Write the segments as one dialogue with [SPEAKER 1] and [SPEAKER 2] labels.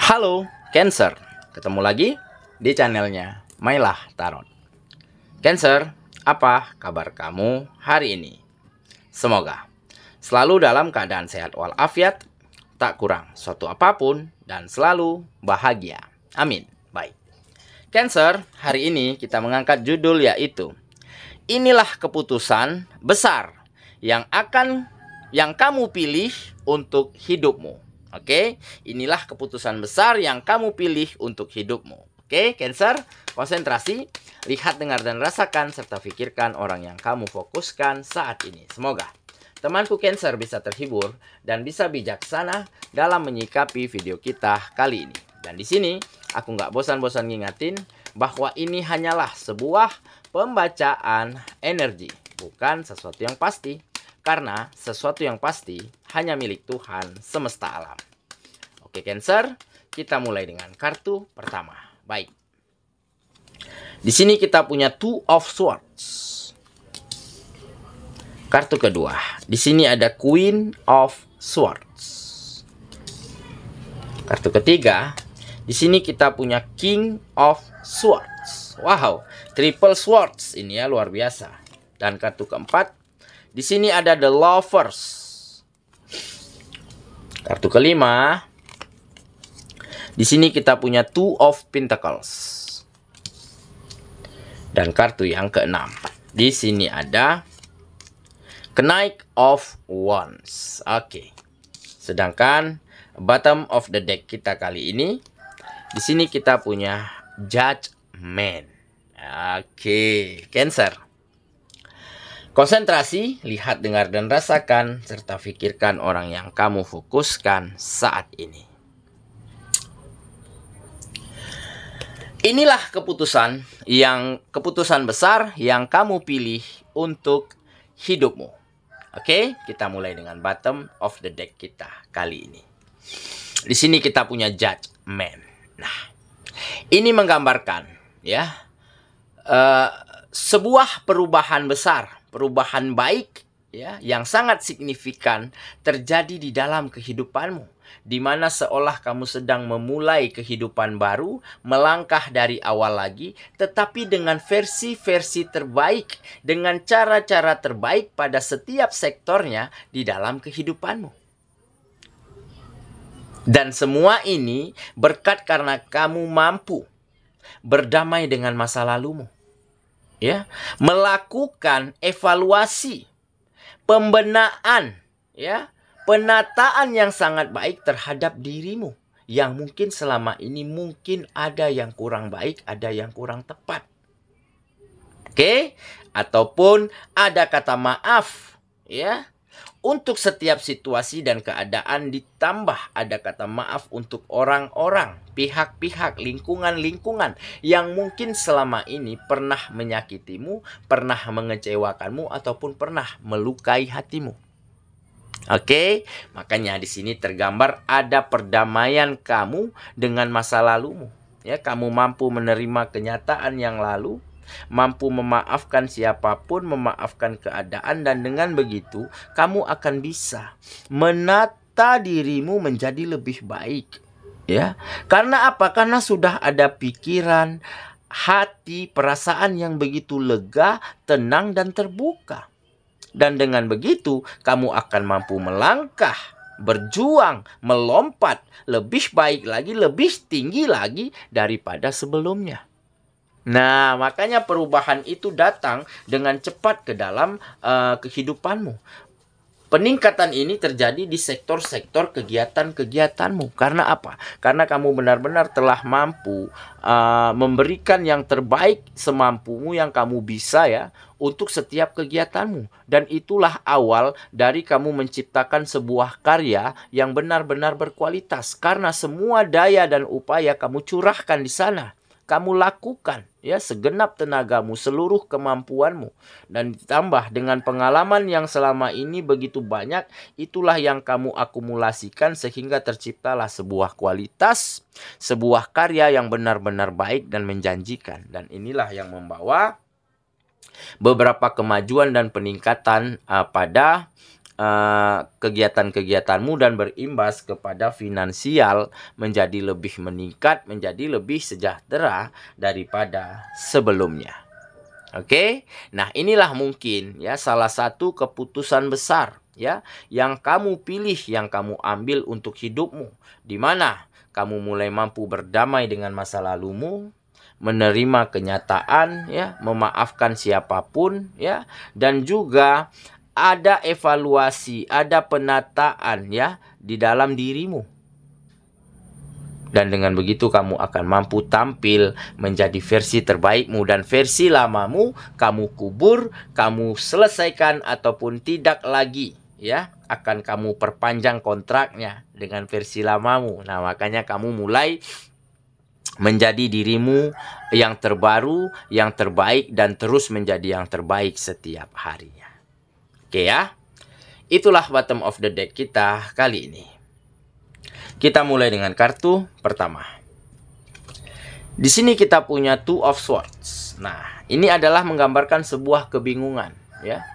[SPEAKER 1] Halo Cancer, ketemu lagi di channelnya Mailah Tarot. Cancer, apa kabar kamu hari ini? Semoga selalu dalam keadaan sehat walafiat, tak kurang suatu apapun, dan selalu bahagia. Amin. Baik, Cancer, hari ini kita mengangkat judul yaitu inilah keputusan besar yang kamu pilih untuk hidupmu. Oke, inilah keputusan besar yang kamu pilih untuk hidupmu. Oke, Cancer, konsentrasi, lihat, dengar, dan rasakan, serta pikirkan orang yang kamu fokuskan saat ini. Semoga temanku Cancer bisa terhibur dan bisa bijaksana dalam menyikapi video kita kali ini. Dan di sini, aku nggak bosan-bosan ngingatin bahwa ini hanyalah sebuah pembacaan energi, bukan sesuatu yang pasti. Karena sesuatu yang pasti hanya milik Tuhan semesta alam. Oke Cancer, kita mulai dengan kartu pertama. Baik. Di sini kita punya Two of Swords. Kartu kedua. Di sini ada Queen of Swords. Kartu ketiga. Di sini kita punya King of Swords. Wow, triple swords ini ya, luar biasa. Dan kartu keempat. Di sini ada The Lovers. Kartu kelima. Di sini kita punya Two of Pentacles. Dan kartu yang keenam. Di sini ada Knight of Wands. Oke. Sedangkan bottom of the deck kita kali ini, di sini kita punya Judgment. Oke, Cancer. Konsentrasi, lihat, dengar, dan rasakan, serta pikirkan orang yang kamu fokuskan saat ini. Inilah keputusan besar yang kamu pilih untuk hidupmu. Oke, kita mulai dengan bottom of the deck kita kali ini. Di sini kita punya Judgment. Nah, ini menggambarkan ya sebuah perubahan besar. Perubahan baik ya yang sangat signifikan terjadi di dalam kehidupanmu, di mana seolah kamu sedang memulai kehidupan baru, melangkah dari awal lagi, tetapi dengan versi-versi terbaik, dengan cara-cara terbaik pada setiap sektornya di dalam kehidupanmu. Dan semua ini berkat karena kamu mampu berdamai dengan masa lalumu. Ya, melakukan evaluasi, pembenahan, ya, penataan yang sangat baik terhadap dirimu yang mungkin selama ini mungkin ada yang kurang baik, ada yang kurang tepat. Oke, ataupun ada kata maaf, ya. Untuk setiap situasi dan keadaan, ditambah ada kata maaf untuk orang-orang, pihak-pihak, lingkungan-lingkungan yang mungkin selama ini pernah menyakitimu, pernah mengecewakanmu, ataupun pernah melukai hatimu. Oke, makanya di sini tergambar ada perdamaian kamu dengan masa lalumu. Ya, kamu mampu menerima kenyataan yang lalu, mampu memaafkan siapapun, memaafkan keadaan, dan dengan begitu kamu akan bisa menata dirimu menjadi lebih baik. Ya, karena apa? Karena sudah ada pikiran, hati, perasaan yang begitu lega, tenang, dan terbuka. Dan dengan begitu kamu akan mampu melangkah, berjuang, melompat lebih baik lagi, lebih tinggi lagi daripada sebelumnya. Nah, makanya perubahan itu datang dengan cepat ke dalam kehidupanmu. Peningkatan ini terjadi di sektor-sektor kegiatan-kegiatanmu. Karena apa? Karena kamu benar-benar telah mampu memberikan yang terbaik semampumu yang kamu bisa ya untuk setiap kegiatanmu. Dan itulah awal dari kamu menciptakan sebuah karya yang benar-benar berkualitas. Karena semua daya dan upaya kamu curahkan di sana. Kamu lakukan ya segenap tenagamu, seluruh kemampuanmu, dan ditambah dengan pengalaman yang selama ini begitu banyak, itulah yang kamu akumulasikan sehingga terciptalah sebuah kualitas, sebuah karya yang benar-benar baik dan menjanjikan. Dan inilah yang membawa beberapa kemajuan dan peningkatan pada kegiatan-kegiatanmu dan berimbas kepada finansial menjadi lebih meningkat, menjadi lebih sejahtera daripada sebelumnya. Oke? Nah, inilah mungkin ya salah satu keputusan besar ya yang kamu pilih, yang kamu ambil untuk hidupmu, di mana kamu mulai mampu berdamai dengan masa lalumu, menerima kenyataan ya, memaafkan siapapun ya, dan juga ada evaluasi, ada penataan ya di dalam dirimu. Dan dengan begitu kamu akan mampu tampil menjadi versi terbaikmu, dan versi lamamu kamu kubur, kamu selesaikan ataupun tidak lagi ya akan kamu perpanjang kontraknya dengan versi lamamu. Nah, makanya kamu mulai menjadi dirimu yang terbaru, yang terbaik, dan terus menjadi yang terbaik setiap harinya. Oke ya, itulah bottom of the deck kita kali ini. Kita mulai dengan kartu pertama. Di sini kita punya Two of Swords. Nah, ini adalah menggambarkan sebuah kebingungan, ya,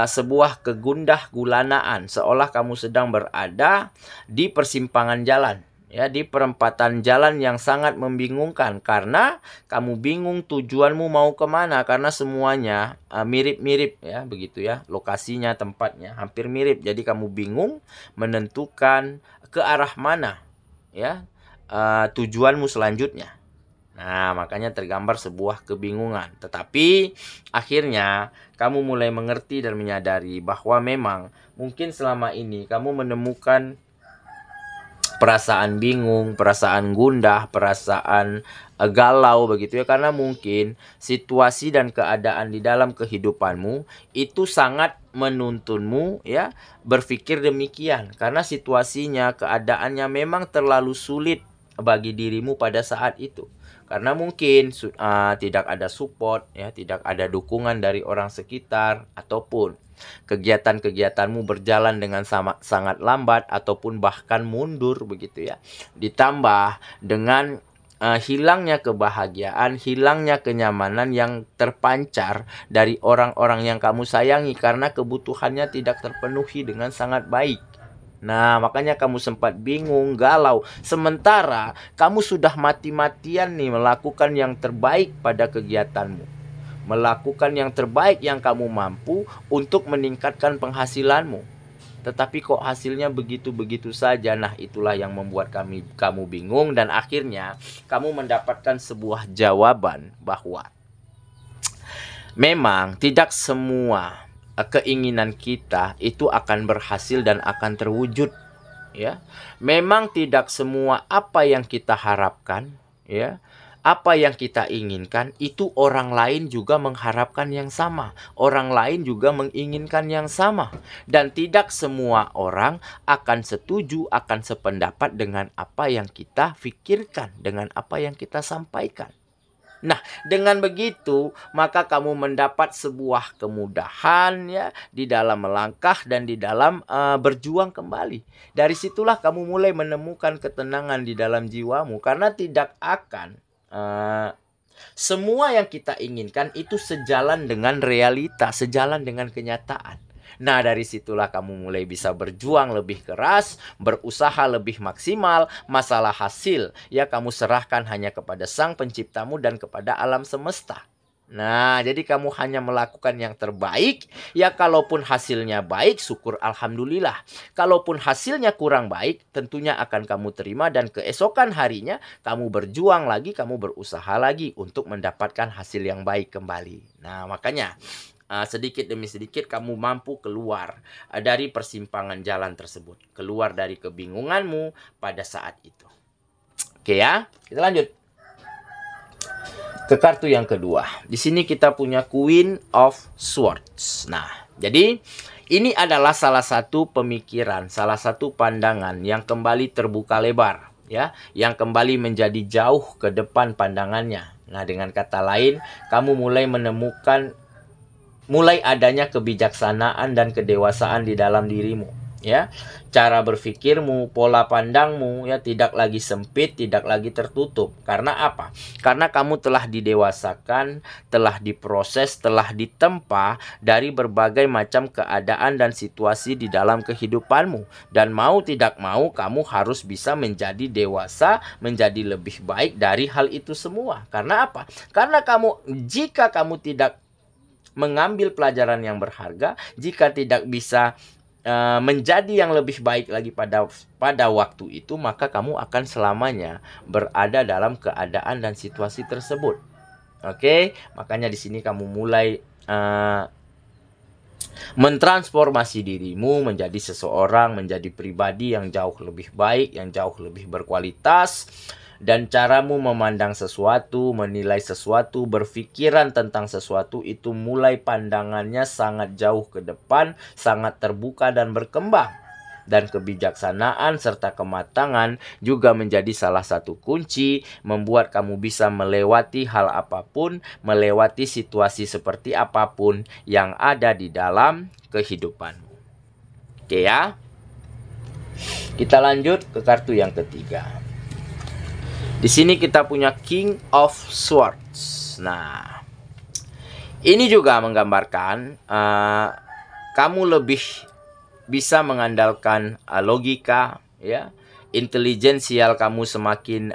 [SPEAKER 1] sebuah kegundah gulanaan, seolah kamu sedang berada di persimpangan jalan. Ya, di perempatan jalan yang sangat membingungkan karena kamu bingung tujuanmu mau kemana, karena semuanya mirip-mirip ya, begitu ya, lokasinya, tempatnya hampir mirip. Jadi kamu bingung menentukan ke arah mana ya tujuanmu selanjutnya. Nah, makanya tergambar sebuah kebingungan. Tetapi akhirnya kamu mulai mengerti dan menyadari bahwa memang mungkin selama ini kamu menemukan perasaan bingung, perasaan gundah, perasaan galau begitu ya, karena mungkin situasi dan keadaan di dalam kehidupanmu itu sangat menuntunmu ya berpikir demikian, karena situasinya, keadaannya memang terlalu sulit bagi dirimu pada saat itu. Karena mungkin tidak ada support ya, tidak ada dukungan dari orang sekitar, ataupun kegiatan-kegiatanmu berjalan dengan sangat lambat ataupun bahkan mundur begitu ya. Ditambah dengan hilangnya kebahagiaan, hilangnya kenyamanan yang terpancar dari orang-orang yang kamu sayangi karena kebutuhannya tidak terpenuhi dengan sangat baik. Nah, makanya kamu sempat bingung, galau. Sementara kamu sudah mati-matian nih melakukan yang terbaik pada kegiatanmu, melakukan yang terbaik yang kamu mampu untuk meningkatkan penghasilanmu. Tetapi kok hasilnya begitu-begitu saja. Nah, itulah yang membuat kamu bingung, dan akhirnya kamu mendapatkan sebuah jawaban bahwa memang tidak semua keinginan kita itu akan berhasil dan akan terwujud ya. Memang tidak semua apa yang kita harapkan ya, apa yang kita inginkan itu orang lain juga mengharapkan yang sama, orang lain juga menginginkan yang sama, dan tidak semua orang akan setuju, akan sependapat dengan apa yang kita pikirkan, dengan apa yang kita sampaikan. Nah, dengan begitu, maka kamu mendapat sebuah kemudahan ya di dalam melangkah dan di dalam berjuang kembali. Dari situlah kamu mulai menemukan ketenangan di dalam jiwamu, karena tidak akan semua yang kita inginkan itu sejalan dengan realita, sejalan dengan kenyataan. Nah, dari situlah kamu mulai bisa berjuang lebih keras, berusaha lebih maksimal. Masalah hasil ya kamu serahkan hanya kepada Sang Penciptamu dan kepada alam semesta. Nah, jadi kamu hanya melakukan yang terbaik. Ya, kalaupun hasilnya baik, syukur alhamdulillah. Kalaupun hasilnya kurang baik, tentunya akan kamu terima, dan keesokan harinya kamu berjuang lagi, kamu berusaha lagi untuk mendapatkan hasil yang baik kembali. Nah, makanya sedikit demi sedikit kamu mampu keluar dari persimpangan jalan tersebut, keluar dari kebingunganmu pada saat itu. Oke ya, kita lanjut ke kartu yang kedua. Di sini kita punya Queen of Swords. Nah, jadi ini adalah salah satu pemikiran, salah satu pandangan yang kembali terbuka lebar ya, yang kembali menjadi jauh ke depan pandangannya. Nah, dengan kata lain, kamu mulai adanya kebijaksanaan dan kedewasaan di dalam dirimu Ya, cara berpikirmu, pola pandangmu ya tidak lagi sempit, tidak lagi tertutup. Karena apa? Karena kamu telah didewasakan, telah diproses, telah ditempa dari berbagai macam keadaan dan situasi di dalam kehidupanmu. Dan mau tidak mau kamu harus bisa menjadi dewasa, menjadi lebih baik dari hal itu semua. Karena apa? Karena jika kamu tidak mengambil pelajaran yang berharga, jika tidak bisa menjadi yang lebih baik lagi pada waktu itu, maka kamu akan selamanya berada dalam keadaan dan situasi tersebut. Oke, makanya di sini kamu mulai mentransformasi dirimu menjadi seseorang, menjadi pribadi yang jauh lebih baik, yang jauh lebih berkualitas. Dan caramu memandang sesuatu, menilai sesuatu, berpikiran tentang sesuatu itu mulai pandangannya sangat jauh ke depan, sangat terbuka dan berkembang. Dan kebijaksanaan serta kematangan juga menjadi salah satu kunci membuat kamu bisa melewati hal apapun, melewati situasi seperti apapun yang ada di dalam kehidupanmu. Oke ya. Kita lanjut ke kartu yang ketiga. Di sini kita punya King of Swords. Nah, ini juga menggambarkan kamu lebih bisa mengandalkan logika, ya, intelijensial kamu semakin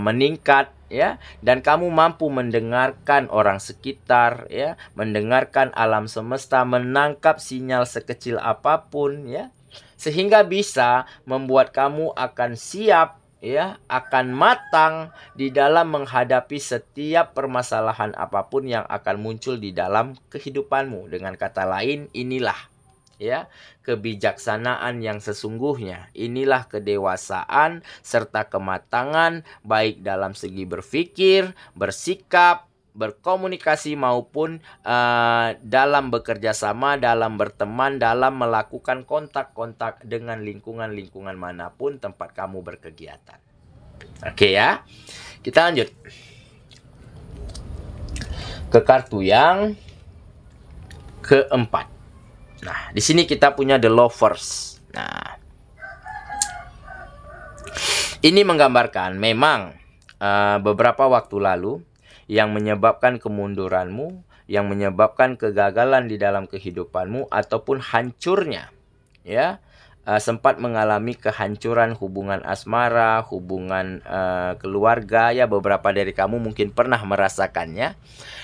[SPEAKER 1] meningkat, ya, dan kamu mampu mendengarkan orang sekitar, ya, mendengarkan alam semesta, menangkap sinyal sekecil apapun, ya, sehingga bisa membuat kamu akan siap, ya, akan matang di dalam menghadapi setiap permasalahan apapun yang akan muncul di dalam kehidupanmu. Dengan kata lain, inilah, ya, kebijaksanaan yang sesungguhnya. Inilah kedewasaan serta kematangan baik dalam segi berpikir, bersikap, berkomunikasi maupun dalam bekerja sama, dalam berteman, dalam melakukan kontak-kontak dengan lingkungan-lingkungan manapun tempat kamu berkegiatan. Oke ya, kita lanjut ke kartu yang keempat. Nah, di sini kita punya The Lovers. Nah, ini menggambarkan memang beberapa waktu lalu yang menyebabkan kemunduranmu, yang menyebabkan kegagalan di dalam kehidupanmu ataupun hancurnya, ya, sempat mengalami kehancuran hubungan asmara, hubungan keluarga, ya, beberapa dari kamu mungkin pernah merasakannya.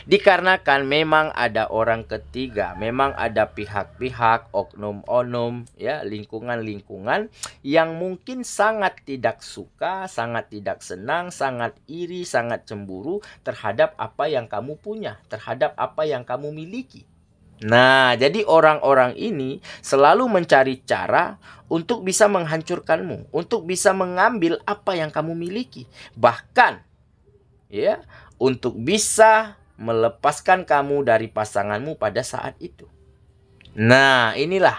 [SPEAKER 1] Dikarenakan memang ada orang ketiga, memang ada pihak-pihak, oknum-oknum, ya, lingkungan-lingkungan yang mungkin sangat tidak suka, sangat tidak senang, sangat iri, sangat cemburu terhadap apa yang kamu punya, terhadap apa yang kamu miliki. Nah, jadi orang-orang ini selalu mencari cara untuk bisa menghancurkanmu, untuk bisa mengambil apa yang kamu miliki. Bahkan, ya, untuk bisa melepaskan kamu dari pasanganmu pada saat itu. Nah, inilah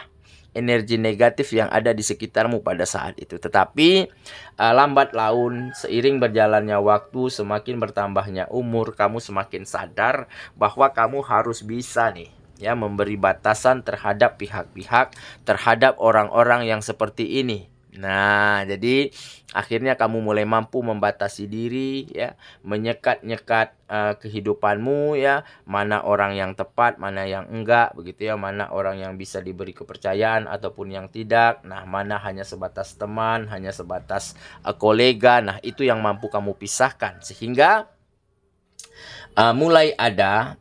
[SPEAKER 1] energi negatif yang ada di sekitarmu pada saat itu. Tetapi lambat laun, seiring berjalannya waktu, semakin bertambahnya umur, kamu semakin sadar bahwa kamu harus bisa nih, ya, memberi batasan terhadap pihak-pihak, terhadap orang-orang yang seperti ini. Nah, jadi akhirnya kamu mulai mampu membatasi diri, ya, menyekat-nyekat kehidupanmu, ya, mana orang yang tepat, mana yang enggak, begitu ya, mana orang yang bisa diberi kepercayaan ataupun yang tidak. Nah, mana hanya sebatas teman, hanya sebatas kolega. Nah, itu yang mampu kamu pisahkan sehingga mulai ada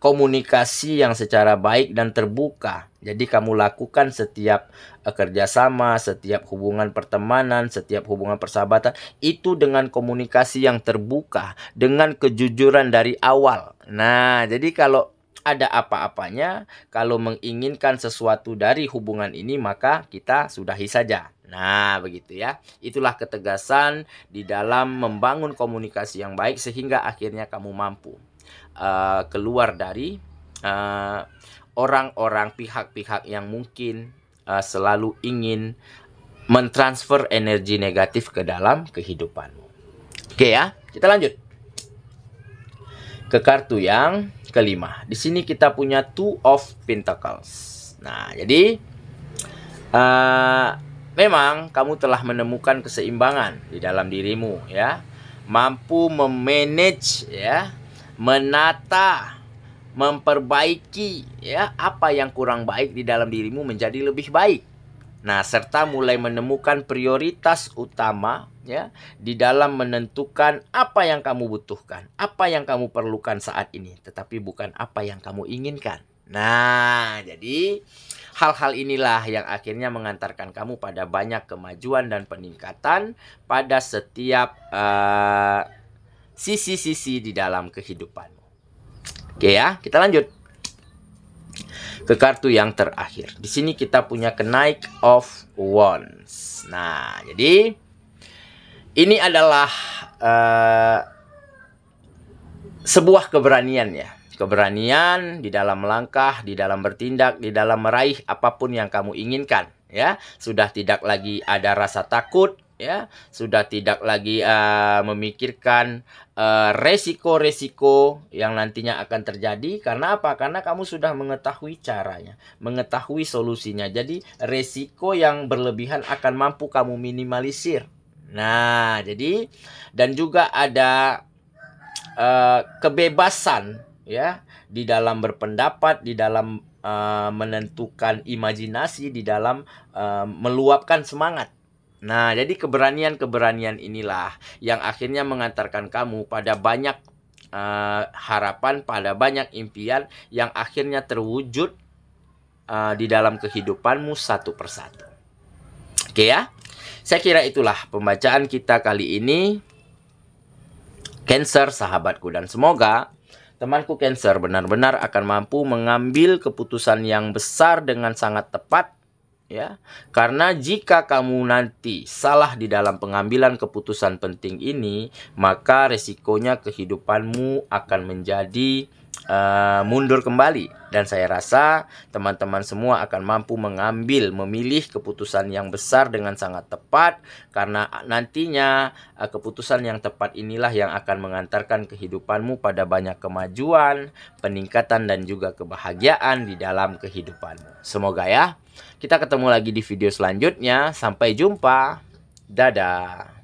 [SPEAKER 1] komunikasi yang secara baik dan terbuka. Jadi kamu lakukan setiap kerjasama, setiap hubungan pertemanan, setiap hubungan persahabatan itu dengan komunikasi yang terbuka, dengan kejujuran dari awal. Nah, jadi kalau ada apa-apanya, kalau menginginkan sesuatu dari hubungan ini, maka kita sudahi saja. Nah, begitu ya. Itulah ketegasan di dalam membangun komunikasi yang baik sehingga akhirnya kamu mampu keluar dari orang-orang, pihak-pihak yang mungkin selalu ingin mentransfer energi negatif ke dalam kehidupanmu. Oke ya, kita lanjut ke kartu yang kelima. Di sini kita punya Two of Pentacles. Nah, jadi Memang kamu telah menemukan keseimbangan di dalam dirimu, ya. Mampu memanage, ya, menata, memperbaiki, ya, apa yang kurang baik di dalam dirimu menjadi lebih baik. Nah, serta mulai menemukan prioritas utama, ya, di dalam menentukan apa yang kamu butuhkan, apa yang kamu perlukan saat ini, tetapi bukan apa yang kamu inginkan. Nah, jadi hal-hal inilah yang akhirnya mengantarkan kamu pada banyak kemajuan dan peningkatan pada setiap sisi-sisi di dalam kehidupanmu. Oke ya, kita lanjut ke kartu yang terakhir. Di sini kita punya Knight of Wands. Nah, jadi ini adalah sebuah keberanian, ya. Keberanian di dalam melangkah, di dalam bertindak, di dalam meraih apapun yang kamu inginkan, ya. Sudah tidak lagi ada rasa takut, ya. Sudah tidak lagi memikirkan resiko-resiko yang nantinya akan terjadi. Karena apa? Karena kamu sudah mengetahui caranya, mengetahui solusinya. Jadi resiko yang berlebihan akan mampu kamu minimalisir. Nah, jadi dan juga ada kebebasan, ya, di dalam berpendapat, di dalam menentukan imajinasi, di dalam meluapkan semangat. Nah, jadi keberanian-keberanian inilah yang akhirnya mengantarkan kamu pada banyak harapan, pada banyak impian yang akhirnya terwujud di dalam kehidupanmu satu persatu. Oke ya, saya kira itulah pembacaan kita kali ini. Cancer, sahabatku, dan semoga temanku Cancer benar-benar akan mampu mengambil keputusan yang besar dengan sangat tepat, ya. Karena jika kamu nanti salah di dalam pengambilan keputusan penting ini, maka resikonya kehidupanmu akan menjadi mundur kembali. Dan saya rasa teman-teman semua akan mampu memilih keputusan yang besar dengan sangat tepat. Karena nantinya keputusan yang tepat inilah yang akan mengantarkan kehidupanmu pada banyak kemajuan, peningkatan, dan juga kebahagiaan di dalam kehidupanmu. Semoga ya. Kita ketemu lagi di video selanjutnya. Sampai jumpa. Dadah.